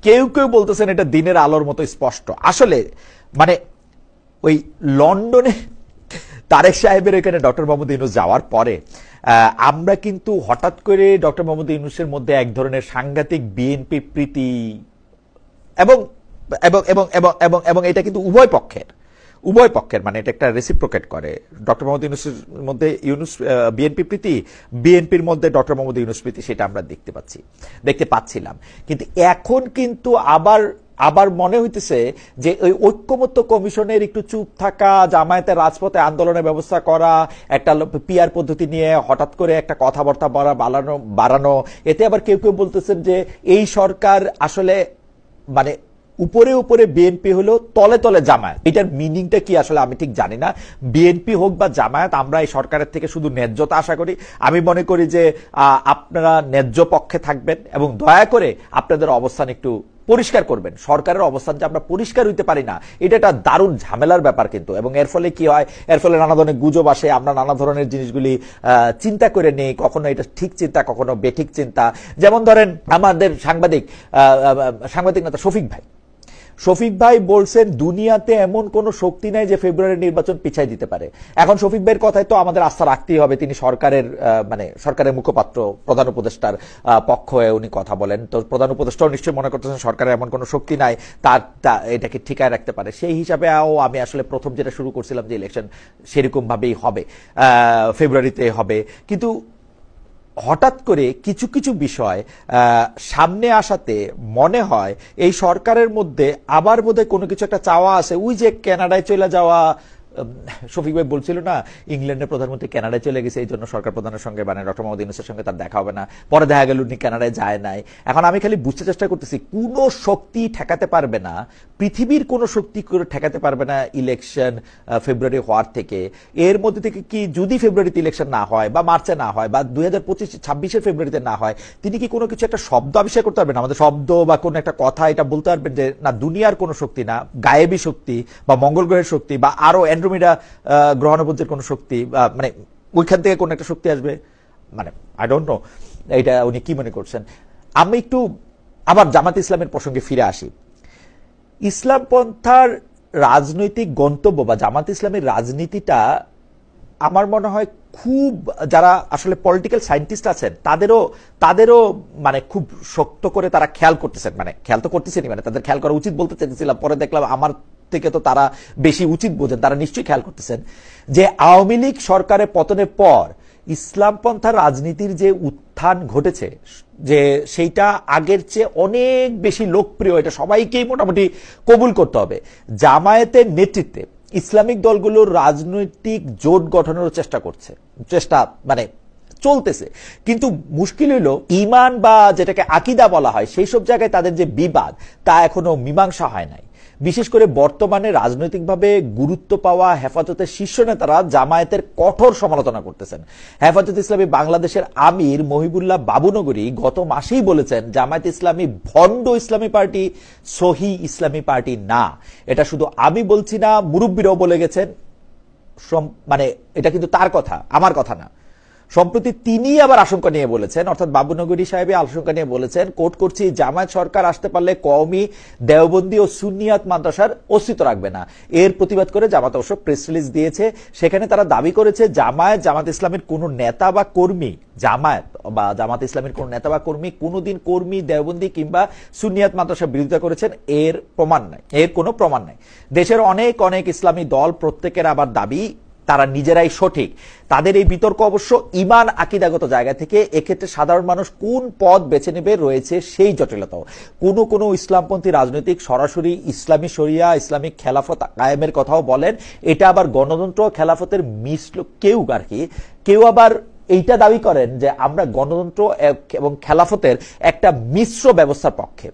কেউ কেউ বলতেছেন এটা দিনের আলোর মতো স্পষ্ট। আসলে মানে ওই লন্ডনে তারেক সাহেবের এখানে ডক্টর মোহাম্মদ ইউনূস যাওয়ার পরে আমরা কিন্তু হঠাৎ করে ডক্টর মোহাম্মদ ইউনূসের মধ্যে এক ধরনের সাংঘাতিক বিএনপি প্রীতি এবং এবং এবং এবং এবং এবং এটা কিন্তু উভয় পক্ষের মানে এটা একটা রেসিপ্রোকেট করে। ডক্টর মোহাম্মদ ইউনূসের মধ্যে বিএনপি প্রীতি, বিএনপির মধ্যে ডক্টর মোহাম্মদ ইউনূস প্রীতি, সেটা আমরা দেখতে পাচ্ছিলাম। কিন্তু এখন কিন্তু আবার মনে হইতেছে যে ওই ঐক্যমত্য কমিশনের একটু চুপ থাকা, জামায়াতের রাজপথে আন্দোলনের ব্যবস্থা করা, একটা পিআর পদ্ধতি নিয়ে হঠাৎ করে একটা কথাবার্তা বাড়ানো, এতে আবার কেউ কেউ বলতেছেন যে এই সরকার আসলে মানে উপরে উপরে বিএনপি হলো, তলে তলে জামায়াত। এটার মিনিংটা কি আসলে আমি ঠিক জানি না। বিএনপি হোক বা জামায়াত, আমরা এই সরকারের থেকে শুধু ন্যায্যতা আশা করি। আমি মনে করি যে আপনারা ন্যায্য পক্ষে থাকবেন এবং দয়া করে আপনাদের অবস্থান একটু পরিষ্কার করবেন। সরকারের অবস্থান যে আমরা পরিষ্কার হইতে পারি না, এটা একটা দারুণ ঝামেলার ব্যাপার কিন্তু। এবং এর ফলে কি হয়, এর ফলে নানা ধরনের গুজব আসে, আমরা নানা ধরনের জিনিসগুলি চিন্তা করে নেই, কখনো এটা ঠিক চিন্তা, কখনো বেঠিক চিন্তা। যেমন ধরেন আমাদের সাংবাদিক নেতা শফিক ভাই বলছেন দুনিয়াতে এমন কোন শক্তি নাই যে ফেব্রুয়ারি নির্বাচন পিছাই দিতে পারে। এখন শফিক ভাইয়ের কথায় তো আমাদের আস্থা রাখতেই হবে, তিনি সরকারের মুখপাত্র, প্রধান উপদেষ্টার পক্ষ হয়ে উনি কথা বলেন। তো প্রধান উপদেষ্টাও নিশ্চয়ই মনে করতেছেন সরকারের এমন কোন শক্তি নাই এটাকে ঠিকায় রাখতে পারে। সেই হিসাবে আমি আসলে প্রথম যেটা শুরু করছিলাম যে ইলেকশন সেরকম ভাবেই হবে, ফেব্রুয়ারিতে হবে। কিন্তু হঠাৎ করে কিছু কিছু বিষয় সামনে আসাতে মনে হয় এই সরকারের মধ্যে আবার বোধহয় কোনো কিছু একটা চাওয়া আছে। ওই যে কানাডায় চলে যাওয়া, শফিক ভাই বলছিল না ইংল্যান্ডের প্রধানমন্ত্রী কানাডায় চলে গেছে, এই জন্য সরকার প্রধানের সঙ্গে মানে ডক্টর মোহাম্মদ ইউনূসের সঙ্গে তার দেখা হবে না। পরে দেখা গেল উনি কানাডায় যায় নাই। এখন আমি খালি বুঝতে চেষ্টা করতেছি কোনো শক্তি ঠেকাতে পারবে না, পৃথিবীর কোনো শক্তি করে ঠেকাতে পারবে না ইলেকশন ফেব্রুয়ারি হওয়ার থেকে। এর মধ্যে থেকে কি যদি ফেব্রুয়ারিতে ইলেকশন না হয় বা মার্চে না হয় বা 2025-26 ফেব্রুয়ারিতে না হয়, তিনি কি কোনো কিছু একটা শব্দ আবিষ্কার করতে পারবেন, আমাদের শব্দ বা কোনো একটা কথা এটা বলতে পারবেন যে না দুনিয়ার কোনো শক্তি না, গায়েবী শক্তি বা মঙ্গল গ্রহের শক্তি বা আরো অ্যান্ড্রোমিডা গ্রহাণুপুঞ্জের কোন শক্তি, মানে ওইখান থেকে কোন একটা শক্তি আসবে, মানে আই ডোন্ট নো এটা উনি কি মনে করছেন। আমি একটু আবার জামাত ইসলামের প্রসঙ্গে ফিরে আসি। ইসলাম পন্থার রাজনৈতিক গন্তব্য বা জামাত ইসলামের রাজনীতিটা আমার মনে হয় খুব, যারা আসলে পলিটিক্যাল সায়েন্টিস্ট আছেন তাদেরও মানে খুব শক্ত করে তারা খেয়াল করতেছেন, মানে খেয়াল তো করতেছেনই, মানে তাদের খেয়াল করা উচিত বলতে চাইছিলাম, পরে দেখলাম আমার থেকে তো তারা বেশি উচিত বোঝেন, তারা নিশ্চয়ই খেয়াল করতেছেন যে আওয়ামী লীগ সরকারের পতনের পর ইসলামপন্থার রাজনীতির যে উত্থান ঘটেছে, যে সেইটা আগের চেয়ে অনেক বেশি লোকপ্রিয়, এটা সবাইকেই মোটামুটি কবুল করতে হবে। জামায়াতের নেতৃত্বে ইসলামিক দলগুলোর রাজনৈতিক জোট গঠনের চেষ্টা মানে চলতেছে। কিন্তু মুশকিল হলো ঈমান বা যেটাকে আকীদা বলা হয়, সেই সব জায়গায় তাদের যে বিবাদ তা এখনো মীমাংসা হয় নাই। বিশেষ করে বর্তমানে রাজনৈতিকভাবে গুরুত্ব পাওয়া হেফাজতের শীর্ষ নেতারা জামায়াতের কঠোর সমালোচনা করতেছেন। হেফাজত ইসলামী বাংলাদেশের আমির মহিবুল্লাহ বাবুনগরী গত মাসেই বলেছেন জামায়াত ইসলামী ভণ্ড ইসলামী পার্টি, সহি ইসলামী পার্টি না। এটা শুধু আমি বলছি না, মুরব্বীরাও বলে গেছেন, মানে এটা কিন্তু তার কথা, আমার কথা না। সম্প্রতি তিনি আবার আশঙ্কা নিয়ে বলেছেন, অর্থাৎ বাবুনগরী সাহেব আশঙ্কা নিয়ে বলেছেন, কোট করছি, জামায়াত সরকার আসতে পারলে কওমি, দেওবন্দি ও সুন্নিয়াত মাদ্রাসার অস্তিত্ব রাখবে না। এর প্রতিবাদ করে জামাত অবশ্য প্রেস রিলিজ দিয়েছে। সেখানে তারা দাবি করেছে জামাত ইসলামের কোন নেতা বা কর্মী, জামাত ইসলামের কোন নেতা বা কর্মী কোনদিন কর্মী, দেওবন্দি কিংবা সুন্নিয়াত মাদ্রাসার বিরোধিতা করেছেন এর কোনো প্রমাণ নাই। দেশের অনেক ইসলামী দল প্রত্যেকের আবার দাবি তারা নিজেরাই সঠিক। তাদের এই বিতর্ক অবশ্য ঈমান আকীদাগত জায়গা থেকে। এক্ষেত্রে সাধারণ মানুষ কোন পথ বেছে নেবে রয়েছে সেই জটিলতাও। কোন ইসলামপন্থী রাজনৈতিক সরাসরি ইসলামী শরিয়া, ইসলামিক খেলাফত কায়েমের কথাও বলেন। এটা আবার গণতন্ত্র খেলাফতের মিশ্র কেউ আবার এইটা দাবি করেন যে আমরা গণতন্ত্র এবং খেলাফতের একটা মিশ্র ব্যবস্থার পক্ষে।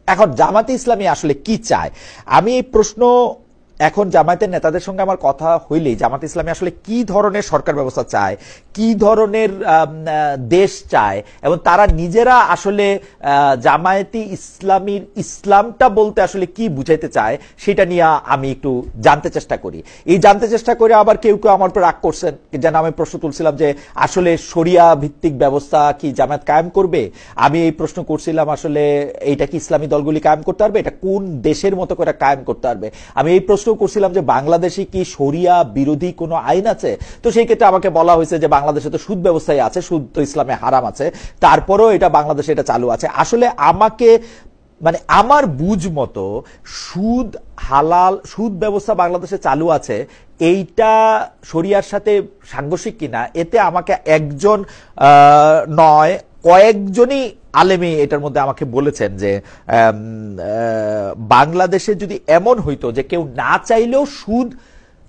এখন জামাতে ইসলামী আসলে কি চায়? আমি এই প্রশ্ন এখন জামায়াতের নেতাদের সঙ্গে আমার কথা হইলেই জামাত ইসলামী আসলে কি ধরনের সরকার ব্যবস্থা চায়, কি ধরনের দেশ চায়, এবং তারা নিজেরা আসলে জামায়াতি ইসলামীর ইসলামটা বলতে আসলে কি বুঝাইতে চায় সেটা নিয়ে আমি একটু জানতে চেষ্টা করি। এই জানতে চেষ্টা করে আবার কেউ কেউ আমার উপর রাগ করছেন, যেন আমি প্রশ্ন তুলছিলাম যে আসলে শরিয়া ভিত্তিক ব্যবস্থা কি জামায়াত কায়েম করবে। আমি এই প্রশ্ন করছিলাম আসলে এইটা কি ইসলামী দলগুলি কায়েম করতে পারবে, এটা কোন দেশের মতো করে কায়েম করতে পারবে। আমি এই প্রশ্ন করছিলাম যে বাংলাদেশে কি শরিয়া বিরোধী কোনো আইন আছে। তো সেই ক্ষেত্রে আমাকে বলা হয়েছে যে বাংলাদেশে তো সুদ ব্যবস্থায় আছে, সুদ তো ইসলামে হারাম আছে, তারপরেও এটা বাংলাদেশে এটা চালু আছে। আসলে আমাকে মানে আমার বুঝ মতো সুদ হালাল, সুদ ব্যবস্থা বাংলাদেশে চালু আছে, এইটা শরিয়ার সাথে সাংঘর্ষিক কিনা এতে আমাকে একজন নয় কয়েকজনই আলেমী এটার মধ্যে আমাকে বলেছেন যে বাংলাদেশে যদি এমন হইতো যে কেউ না চাইলেও সুদ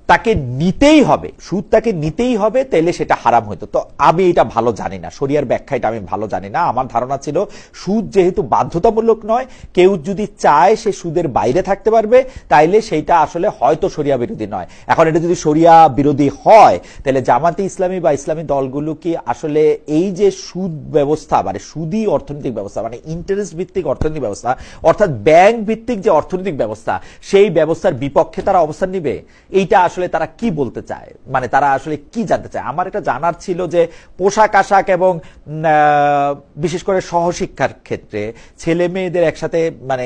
তাকে নিতেই হবে, সুদ তাকে নিতেই হবে, তাইলে সেটা হারাম হইতো। তো আমি এটা ভালো জানি না, শরিয়ার ব্যাখ্যা এটা আমি ভালো জানি না। আমার ধারণা ছিল সুদ যেহেতু বাধ্যতামূলক নয়, কেউ যদি চায় সে সুদের বাইরে থাকতে পারবে, তাইলে সেইটা আসলে হয়তো শরিয়া বিরোধী নয়। এখন এটা যদি শরিয়া বিরোধী হয় তাহলে জামাতে ইসলামী বা ইসলামী দলগুলো কি আসলে এই যে সুদ ব্যবস্থা মানে সুদী অর্থনৈতিক ব্যবস্থা মানে ইন্টারেস্ট ভিত্তিক অর্থনৈতিক ব্যবস্থা অর্থাৎ ব্যাংক ভিত্তিক যে অর্থনৈতিক ব্যবস্থা সেই ব্যবস্থার বিপক্ষে তারা অবস্থান নিবে? এইটা আসলে তারা কি বলতে চায়, মানে তারা আসলে কি জানতে চায়। আমার এটা জানার ছিল যে পোশাক আশাক এবং বিশেষ করে সহশিক্ষার ক্ষেত্রে ছেলে মেয়েদের একসাথে মানে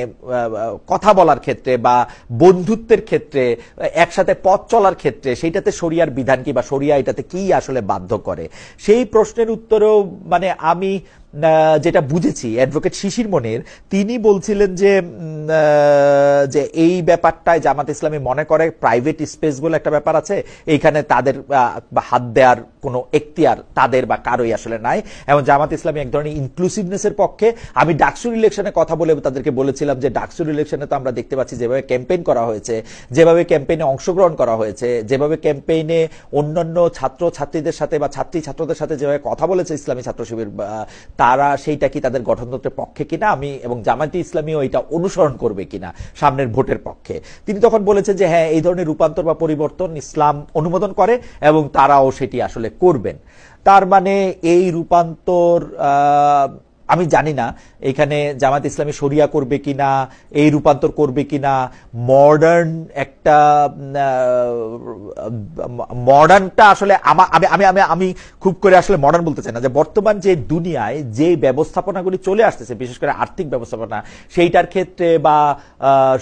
কথা বলার ক্ষেত্রে বা বন্ধুত্বের ক্ষেত্রে একসাথে পথ চলার ক্ষেত্রে সেইটাতে শরিয়ার বিধান কি বা শরিয়া এটাতে কি আসলে বাধ্য করে, সেই প্রশ্নের উত্তরেও মানে আমি যেটা বুঝেছি অ্যাডভোকেট শিশির মনির তিনি বলছিলেন যে এই ব্যাপারটায় জামাত ইসলামী মনে করে প্রাইভেট স্পেস বলে একটা ব্যাপার আছে, এইখানে তাদের হাত দেওয়ার কোনো এখতিয়ার তাদের বা কারোই আসলে নাই, এবং জামাত ইসলামী এক ধরনের ইনক্লুসিভনেসের পক্ষে। আমি ডাকসুর ইলেকশনে কথা বলে তাদেরকে বলেছিলাম যে ডাকসুর ইলেকশনে তো আমরা দেখতে পাচ্ছি যেভাবে ক্যাম্পেইন করা হয়েছে, যেভাবে ক্যাম্পেইনে অংশগ্রহণ করা হয়েছে, যেভাবে ক্যাম্পেইনে অন্যান্য ছাত্র ছাত্রীদের সাথে বা ছাত্রী ছাত্রদের সাথে যেভাবে কথা বলেছে ইসলামী ছাত্র শিবির, তারা সেইটা কি তাদের গঠনতন্ত্রের পক্ষে কিনা আমি এবং জামায়াতে ইসলামীও এটা অনুসরণ করবে কিনা সামনের ভোটের পক্ষে। তিনি তখন বলেছেন যে হ্যাঁ এই ধরনের রূপান্তর বা পরিবর্তন ইসলাম অনুমোদন করে এবং তারাও সেটি আসলে করবেন। তার মানে এই রূপান্তর আমি জানি না এখানে জামাত ইসলামী শরিয়া করবে কিনা, এই রূপান্তর করবে কিনা, মডার্ন একটা মডার্নটা আসলে আমি খুব করে আসলে মডার্ন বলতে চাই না, যে বর্তমান যে দুনিয়ায় যে ব্যবস্থাপনাগুলি চলে আসতেছে বিশেষ করে আর্থিক ব্যবস্থাপনা সেইটার ক্ষেত্রে বা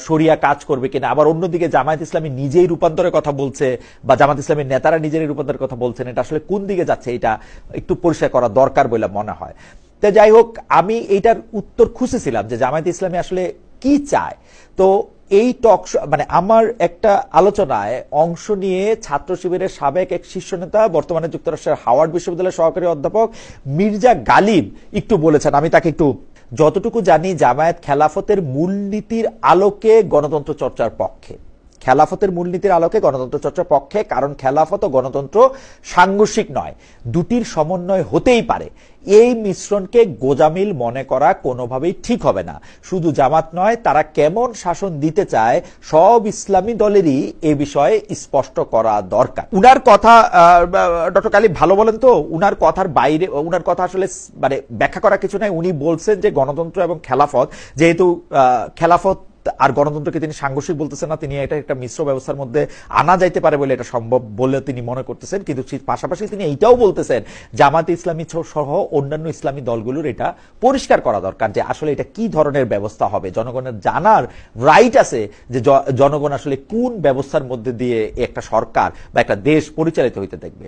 শরিয়া কাজ করবে কিনা। আবার অন্যদিকে জামায়াত ইসলামী নিজেই রূপান্তরের কথা বলছে বা জামাত ইসলামীর নেতারা নিজেরাই রূপান্তরের কথা বলছেন, এটা আসলে কোন দিকে যাচ্ছে এটা একটু পরিষ্কার করা দরকার বলে মনে হয়। তো যাই হোক, আমি এইটার উত্তর খুঁজেছিলাম যে জামায়াত ইসলামী আসলে কি চায়। তো এই টক মানে আমার একটা আলোচনায় অংশ নিয়ে ছাত্র শিবিরের সাবেক এক শীর্ষ নেতা বর্তমানে যুক্তরাষ্ট্রের হাওয়ার্ড বিশ্ববিদ্যালয়ের সহকারী অধ্যাপক মির্জা গালিব একটু বলেছেন, আমি তাকে একটু যতটুকু জানি জামায়াত খেলাফতের মূলনীতির আলোকে গণতন্ত্র চর্চার পক্ষে, খেলাফতের মূলনীতির আলোকে গণতন্ত্র চর্চার পক্ষে, কারণ খেলাফত ও গণতন্ত্র সাংঘর্ষিক নয়, দুটির সমন্বয় হতেই পারে। এই মিশ্রণকে গোজামিল মনে করা কোনোভাবেই ঠিক হবে না। শুধু জামাত নয়, তারা কেমন শাসন দিতে চায় সব ইসলামী দলেরই এ বিষয়ে স্পষ্ট করা দরকার। উনার কথা ডক্টর কালী ভালো বলেন, তো উনার কথার বাইরে উনার কথা আসলে মানে ব্যাখ্যা করা কিছু নাই। উনি বলছেন যে গণতন্ত্র এবং খেলাফত, যেহেতু খেলাফত আর গণতন্ত্রকে তিনি সাংঘর্ষিক বলতেছেন না, তিনি এটা একটা মিশ্র ব্যবস্থার মধ্যে আনা যাইতে পারে বলে এটা সম্ভব বলে তিনি মনে করতেছেন। কিন্তু পাশাপাশি তিনি এইটাও বলতেছেন জামাত ইসলামী সহ অন্যান্য ইসলামী দলগুলোর এটা পরিষ্কার করা দরকার যে আসলে এটা কি ধরনের ব্যবস্থা হবে। জনগণের জানার রাইট আছে যে জনগণ আসলে কোন ব্যবস্থার মধ্যে দিয়ে একটা সরকার বা একটা দেশ পরিচালিত হইতে দেখবে।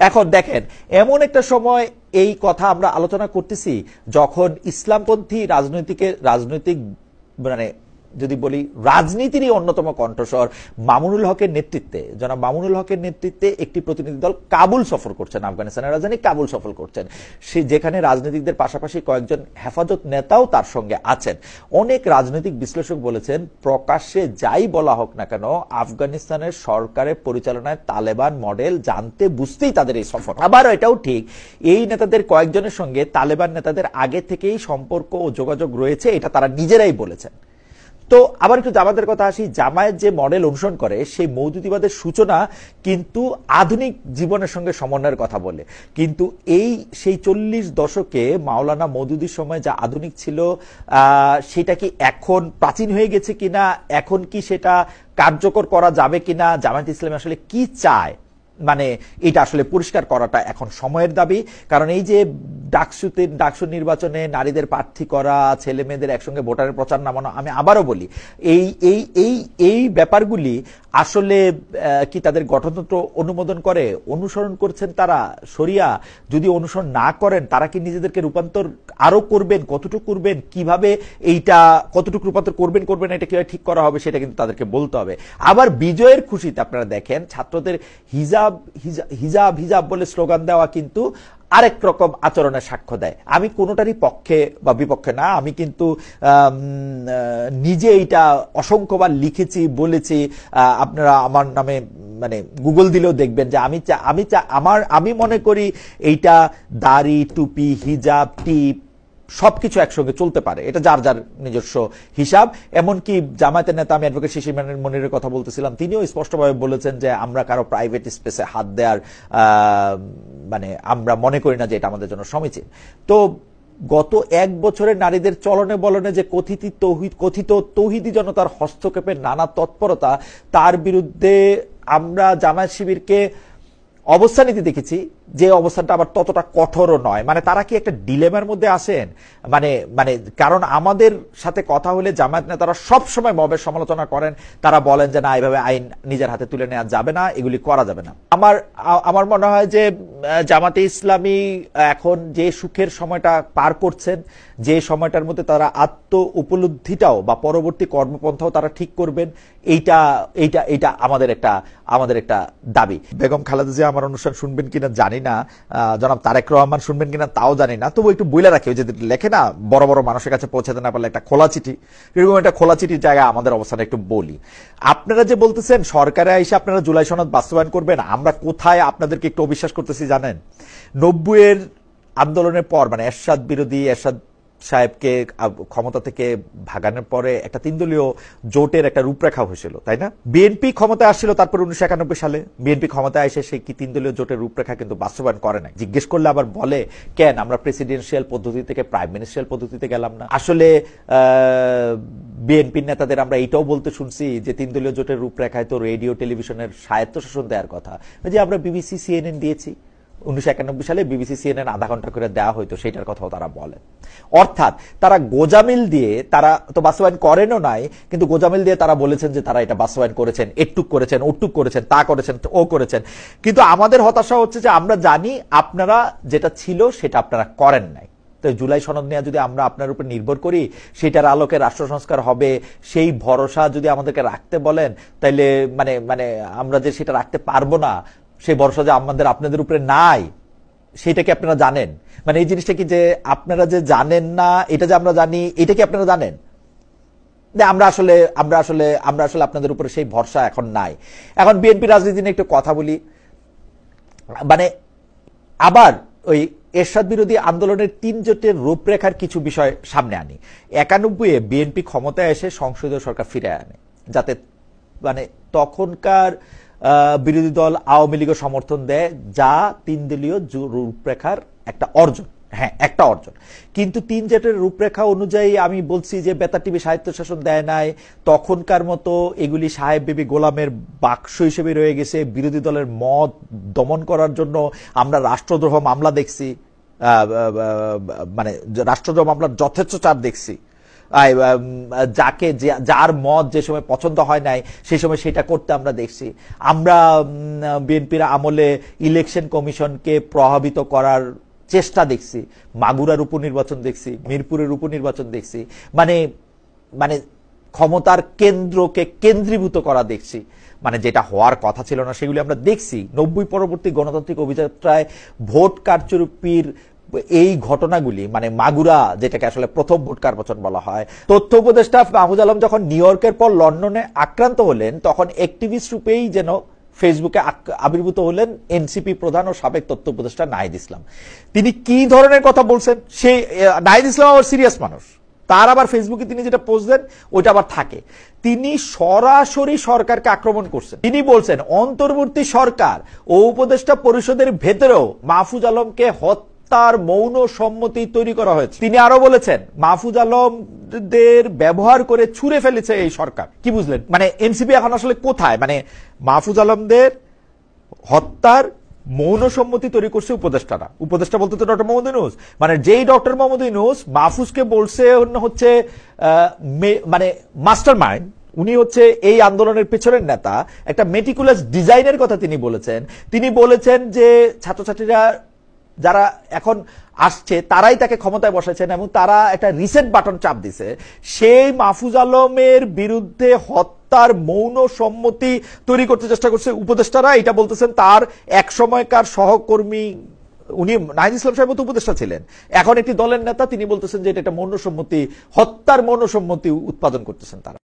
এখন দেখেন, এমন একটা সময় এই কথা আমরা আলোচনা করতেছি যখন ইসলামপন্থী রাজনৈতিক মানে যদি বলি রাজনীতিরই অন্যতম কণ্ঠস্বর মামুনুল হকের নেতৃত্বে, জনাব মামুনুল হকের নেতৃত্বে একটি প্রতিনিধি দল কাবুল সফর করছেন, আফগানিস্তানের রাজধানী কাবুল সফর করছেন, সে যেখানে রাজনীতিকদের পাশাপাশি কয়েকজন হেফাজত নেতাও তার সঙ্গে আছেন। অনেক রাজনৈতিক বিশ্লেষক বলেছেন প্রকাশ্যে যাই বলা হোক না কেন আফগানিস্তানের সরকারের পরিচালনায় তালেবান মডেল জানতে বুঝতেই তাদের এই সফর। আবার এটাও ঠিক, এই নেতাদের কয়েকজনের সঙ্গে তালেবান নেতাদের আগে থেকেই সম্পর্ক ও যোগাযোগ রয়েছে, এটা তারা নিজেরাই বলেছেন। তো আবার একটু জামাতের কথা আসি। জামায়াত যে মডেল অনুসরণ করে সেই মওদুদিবাদের সূচনা কিন্তু আধুনিক জীবনের সঙ্গে সমন্বয়ের কথা বলে, কিন্তু সেই 40 দশকে মাওলানা মওদুদির সময় যা আধুনিক ছিল সেটা কি এখন প্রাচীন হয়ে গেছে কিনা, এখন কি সেটা কার্যকর করা যাবে কিনা, জামায়াত ইসলামী আসলে কি চায়, মানে এটা আসলে পরিষ্কার করাটা এখন সময়ের দাবি। কারণ এই যে ডাকসু নির্বাচনে নারীদের প্রার্থী করা, ছেলে মেয়েদের একসঙ্গে ভোটারের প্রচার নামানো, আমি আবারও বলি এই এই এই এই ব্যাপারগুলি আসলে কি তাদের গঠনতন্ত্র অনুমোদন করে, অনুসরণ করছেন তারা শরিয়া? যদি অনুসরণ না করেন তারা কি নিজেদেরকে রূপান্তর আরো করবেন, কতটুকু করবেন, কিভাবে এইটা কতটুকু রূপান্তর করবেন এটা কিভাবে ঠিক করা হবে সেটা কিন্তু তাদেরকে বলতে হবে। আবার বিজয়ের খুশিতে আপনারা দেখেন ছাত্রদের হিজাব হিজাব হিজাব বলে স্লোগান দেওয়া কিন্তু আরেক রকম আচরণের সাক্ষ্য দেয়। আমি কোনোটারই পক্ষে বা বিপক্ষে না, আমি কিন্তু নিজে এইটা অসংখ্যবার লিখেছি, বলেছি। আপনারা আমার নামে মানে গুগল দিলেও দেখবেন যে আমি মনে করি এইটা দাড়ি, টুপি, হিজাব, টিপ সবকিছু একসঙ্গে চলতে পারে, এটা যার যার নিজস্ব হিসাব। এমনকি জামায়াতের নেতা, আমি অ্যাডভোকেট শিশির মনিরের কথা বলতেছিলাম, তিনিও স্পষ্টভাবে বলেছেন যে আমরা কারো প্রাইভেট স্পেসে হাত দেওয়ার মানে আমরা মনে করি না যে এটা আমাদের জন্য সমীচীন। তো গত 1 বছরের নারীদের চলনে বলনে যে কথিত তৌহিদি জনতার হস্তক্ষেপের নানা তৎপরতা, তার বিরুদ্ধে আমরা জামায়াত শিবিরকে অবস্থান নিতে দেখেছি, যে অবস্থানটা আবার ততটা কঠোরও নয়। মানে তারা কি একটা ডিলেমার মধ্যে আসেন, মানে কারণ আমাদের সাথে কথা হলে জামায়াত নেতারা সবসময় মবের সমালোচনা করেন, তারা বলেন যে না, এইভাবে আইন নিজের হাতে তুলে নেওয়া যাবে না, এগুলি করা যাবে না। আমার মনে হয় যে জামাতে ইসলামী এখন যে সুখের সময়টা পার করছেন, যে সময়টার মধ্যে তারা আত্ম উপলব্ধিটাও বা পরবর্তী কর্মপন্থাও তারা ঠিক করবেন, এইটা আমাদের একটা দাবি। বেগম খালেদা জিয়া আমার অনুষ্ঠান শুনবেন কিনা জানি না, জনাব তারেক রহমান শুনবেন কিনা তাও জানি না, তবু একটু বইলে রাখি, যে লেখে না বড় বড় মানুষের কাছে পৌঁছাতে না পারলে একটা খোলা চিঠি, এরকম একটা খোলা চিঠির জায়গায় আমাদের অবস্থান একটু বলি। আপনারা যে বলতেছেন সরকারে এসে আপনারা জুলাই সনদ বাস্তবায়ন করবেন, আমরা কোথায় আপনাদেরকে একটু অবিশ্বাস করতেছি জানেন? 90-এর আন্দোলনের পর, মানে এরশাদ বিরোধী, এরশাদ সাহেবকে ক্ষমতা থেকে ভাগানোর পরে একটা 3 দলীয় জোটের একটা রূপরেখা হয়েছিল, তাই না? বিএনপি ক্ষমতায় আসছিল তারপর 1991 সালে। বিএনপি ক্ষমতায় এসে সেই কি 3 দলীয় জোটের রূপরেখা কিন্তু বাস্তবায়ন করে নাই। জিজ্ঞেস করলে আবার বলে কেন আমরা প্রেসিডেন্সিয়াল পদ্ধতি থেকে প্রাইম মিনিস্টারিয়াল পদ্ধতিতে গেলাম না। আসলে বিএনপির নেতাদের আমরা এইটাও বলতে শুনছি যে 3 দলীয় জোটের রূপরেখায় তো রেডিও টেলিভিশনের স্বায়ত্তশাসন দেওয়ার কথা, যে আমরা বিবিসি সিএনএন দিয়েছি। 1991 সালে বিবিসি সিএনএন আধা ঘন্টা করে দেওয়া হয়তো, সেটার কথাও তারা বলেন। অর্থাৎ তারা গোজামিল দিয়ে, তারা তো বাস্তবায়ন করেনও নাই, কিন্তু গোজামিল দিয়ে তারা বলেছেন যে তারা এটা বাস্তবায়ন করেছেন, এটুক করেছেন, ওটুক করেছেন, তা করেছেন, ও করেছেন। কিন্তু আমাদের হতাশা হচ্ছে যে আমরা জানি আপনারা যেটা ছিল সেটা আপনারা করেন নাই। তো জুলাই সনদ নিয়ে যদি আমরা আপনার উপর নির্ভর করি, সেটার আলোকে রাষ্ট্র সংস্কার হবে, সেই ভরসা যদি আমাদেরকে রাখতে বলেন, তাইলে মানে আমরা যে সেটা রাখতে পারবো না, সেই ভরসা যে আপনাদের উপরে নাই, সেটা কি আপনারা জানেন? মানে এই জিনিসটা কি যে আপনারা যে জানেন না, এটা যে আমরা জানি, এটা কি আপনারা জানেন? আমরা আসলে আপনাদের উপরে সেই ভরসা এখন নাই। এখন বিএনপি রাজনীতি নিয়ে একটু কথা বলি। মানে আবার ওই এরশাদ বিরোধী আন্দোলনের 3 জোটের রূপরেখার কিছু বিষয় সামনে আনি। 91-এ বিএনপি ক্ষমতায় এসে সংসদীয় সরকার ফিরে আনে, যাতে মানে তখনকার বিরোধী দল আওয়ামী লীগের সমর্থন দেয়, যা 3 দলীয় রূপরেখার একটা অর্জন। হ্যাঁ, একটা অর্জন। কিন্তু 3 জোটের রূপরেখা অনুযায়ী আমি বলছি যে বেতার টিভি স্বায়ত্তশাসন দেয় নাই, তখনকার মতো এগুলি সাহেব বিবি গোলামের বাক্স হিসেবে রয়ে গেছে। বিরোধী দলের মত দমন করার জন্য আমরা রাষ্ট্রদ্রোহ মামলা দেখছি, মানে রাষ্ট্রদ্রোহ মামলার যথেচ্ছ চাপ দেখছি। যার মত যে সময় পছন্দ হয় নাই সেই সময় সেটা করতে আমরা দেখছি। আমরা বিএনপির আমলে ইলেকশন কমিশনকে প্রভাবিত করার চেষ্টা দেখছি, মাগুরার উপনির্বাচন দেখছি, মিরপুরের উপনির্বাচন দেখছি, মানে ক্ষমতার কেন্দ্রকে কেন্দ্রীভূত করা দেখছি। মানে যেটা হওয়ার কথা ছিল না সেগুলি আমরা দেখছি। 90 পরবর্তী গণতান্ত্রিক অভিযাত্রায় ভোট কারচুপির এই ঘটনাগুলি, মানে মাগুরা, যেটাকে আসলে প্রথম ভোট কারবাচন বলা হয়। তথ্য উপদেষ্টা মাহফুজ আলম যখন নিউ ইয়র্কের পর লন্ডনে আক্রান্ত হলেন, তখন অ্যাক্টিভিস্ট রূপেই যেন ফেসবুকে আবির্ভূত হলেন এনসিপি প্রধান ও সাবেক তথ্য উপদেষ্টা নাহিদ ইসলাম। তিনি কি ধরনের কথা বলছেন? সেই নাহিদ ইসলাম আবার সিরিয়াস মানুষ, তার আবার ফেসবুকে তিনি যেটা পোস্ট দেন ওইটা আবার থাকে। তিনি সরাসরি সরকারকে আক্রমণ করছেন। তিনি বলছেন অন্তর্বর্তী সরকার ও উপদেষ্টা পরিষদের ভেতরেও মাহফুজ আলমকে হত্যার মৌন সম্মতি তৈরি করা হয়েছে। তিনি আরো বলেছেন মাহফুজ আলমদের ব্যবহার করে ছুঁড়ে ফেলেছে এই সরকার। কি বুঝলেন? মানে এনসিপি এখন আসলে কোথায়? মানে মাহফুজ আলমদের হত্যার মৌন সম্মতি তৈরি করছে উপদেষ্টারা। উপদেষ্টা বলতে তো ডক্টর মোহাম্মদ ইউনূস, মানে যেই ডক্টর মোহাম্মদ ইউনূস মাহফুজকে বলছে হচ্ছে মানে মাস্টার মাইন্ড, উনি হচ্ছে এই আন্দোলনের পেছনের নেতা, একটা মেটিকুলাস ডিজাইনের কথা তিনি বলেছেন। তিনি বলেছেন যে ছাত্রছাত্রীরা যারা এখন আসছে তারাই তাকে ক্ষমতায় বসাইছেন এবং তারা একটা রিসেট বাটন চাপ দিছে। সেই মাহফুজ আলমের বিরুদ্ধে হত্যার মৌন সম্মতি তৈরি করতে চেষ্টা করছে উপদেষ্টারা। এটা বলতেছেন তার এক সময়কার সহকর্মী, উনি নাহিদ ইসলাম সাহেব তো উপদেষ্টা ছিলেন, এখন একটি দলের নেতা, তিনি বলতেছেন যে এটা মৌন সম্মতি, হত্যার মৌন সম্মতি উৎপাদন করতেছেন তারা।